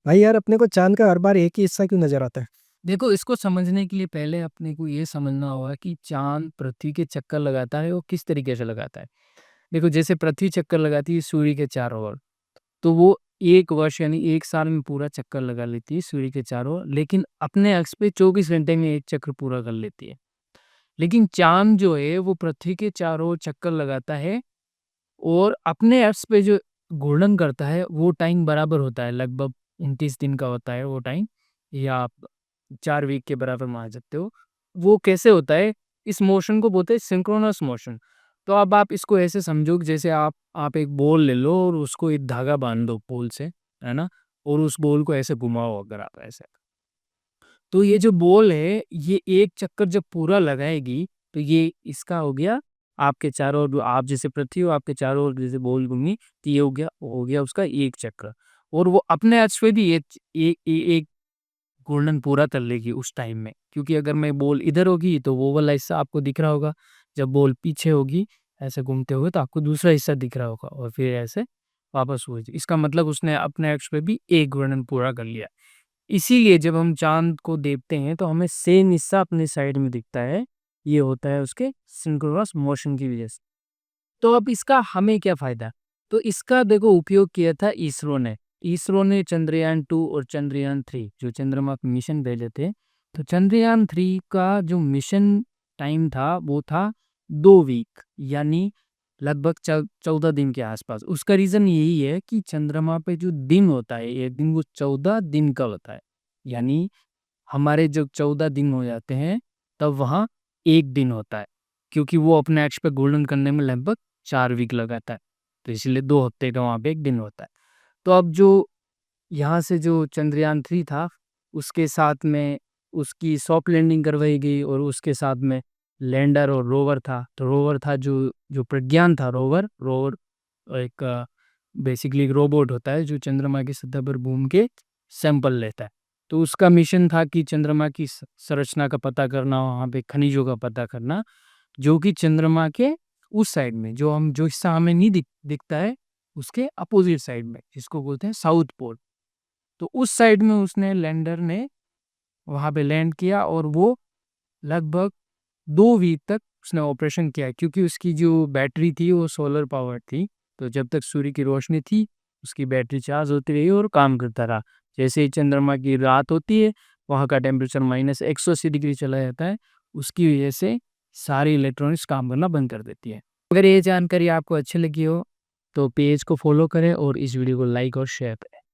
भाई यार, अपने को चांद का हर बार एक ही हिस्सा क्यों नजर आता है? देखो, इसको समझने के लिए पहले अपने को ये समझना होगा कि चाँद पृथ्वी के चक्कर लगाता है, वो किस तरीके से लगाता है। देखो, जैसे पृथ्वी चक्कर लगाती है सूर्य के चारों ओर, तो वो 1 वर्ष यानी 1 साल में पूरा चक्कर लगा लेती है सूर्य के चारों ओर, लेकिन अपने अक्ष पे 24 घंटे में 1 चक्र पूरा कर लेती है। लेकिन चाँद जो है वो पृथ्वी के चारों ओर चक्कर लगाता है और अपने अक्ष पे जो घूर्णन करता है वो टाइम बराबर होता है, लगभग 29 दिन का होता है वो टाइम, या आप 4 वीक के बराबर मान सकते हो। वो कैसे होता है? इस मोशन को बोलते हैं सिंक्रोनस मोशन। तो अब आप इसको ऐसे समझो कि जैसे आप एक बॉल ले लो और उसको एक धागा बाँध दो पोल से, है ना? और उस बॉल को ऐसे घुमाओ अगर आप ऐसे। तो ये जो बॉल है, ये एक चक्कर जब पूरा लगाएगी, तो ये इसका हो गया आपके चारों ओर, आप जैसे पृथ्वी हो, आपके चारों ओर जैसे बॉल घूमी, तो ये हो गया उसका एक चक्र। और वो अपने अक्ष पे भी एक घूर्णन पूरा कर लेगी उस टाइम में, क्योंकि अगर मैं बॉल इधर होगी तो वो वाला हिस्सा आपको दिख रहा होगा, जब बॉल पीछे होगी ऐसे घूमते हुए तो आपको दूसरा हिस्सा दिख रहा होगा, और फिर ऐसे वापस हुए। इसका मतलब उसने अपने अक्ष पे भी एक घूर्णन पूरा कर लिया। इसीलिए जब हम चाँद को देखते हैं तो हमें सेम हिस्सा अपने साइड में दिखता है। ये होता है उसके सिंक्रोनस मोशन की वज़ह से। तो अब इसका हमें क्या फ़ायदा? तो इसका देखो उपयोग किया था इसरो ने। इसरो ने चंद्रयान 2 और चंद्रयान 3 जो चंद्रमा पे मिशन भेजे थे। तो चंद्रयान 3 का जो मिशन टाइम था वो था 2 वीक, यानी लगभग 14 दिन के आसपास। उसका रीज़न यही है कि चंद्रमा पे जो दिन होता है, एक दिन वो 14 दिन का होता है। यानी हमारे जब 14 दिन हो जाते हैं, तब वहाँ 1 दिन होता है, क्योंकि वो अपने अक्ष पे घूर्णन करने में लगभग 4 वीक लगाता है। तो इसलिए 2 हफ्ते का वहाँ पे 1 दिन होता है। तो अब जो यहाँ से जो चंद्रयान 3 था, उसके साथ में उसकी सॉफ्ट लैंडिंग करवाई गई और उसके साथ में लैंडर और रोवर था। तो रोवर था जो जो प्रज्ञान था, रोवर एक बेसिकली एक रोबोट होता है जो चंद्रमा की सतह पर घूम के सैंपल लेता है। तो उसका मिशन था कि चंद्रमा की संरचना का पता करना, वहाँ पे खनिजों का पता करना, जो कि चंद्रमा के उस साइड में जो हिस्सा हमें नहीं दिखता है, उसके अपोजिट साइड में, जिसको बोलते हैं साउथ पोल। तो उस साइड में उसने लैंडर ने वहाँ पे लैंड किया और वो लगभग 2 वीक तक उसने ऑपरेशन किया, क्योंकि उसकी जो बैटरी थी वो सोलर पावर थी। तो जब तक सूर्य की रोशनी थी, उसकी बैटरी चार्ज होती रही और काम करता रहा। जैसे ही चंद्रमा की रात होती है, वहाँ का टेम्परेचर -180 डिग्री चला जाता है। उसकी वजह से सारी इलेक्ट्रॉनिक्स काम करना बंद कर देती है। अगर ये जानकारी आपको अच्छी लगी हो, तो पेज को फॉलो करें और इस वीडियो को लाइक और शेयर करें।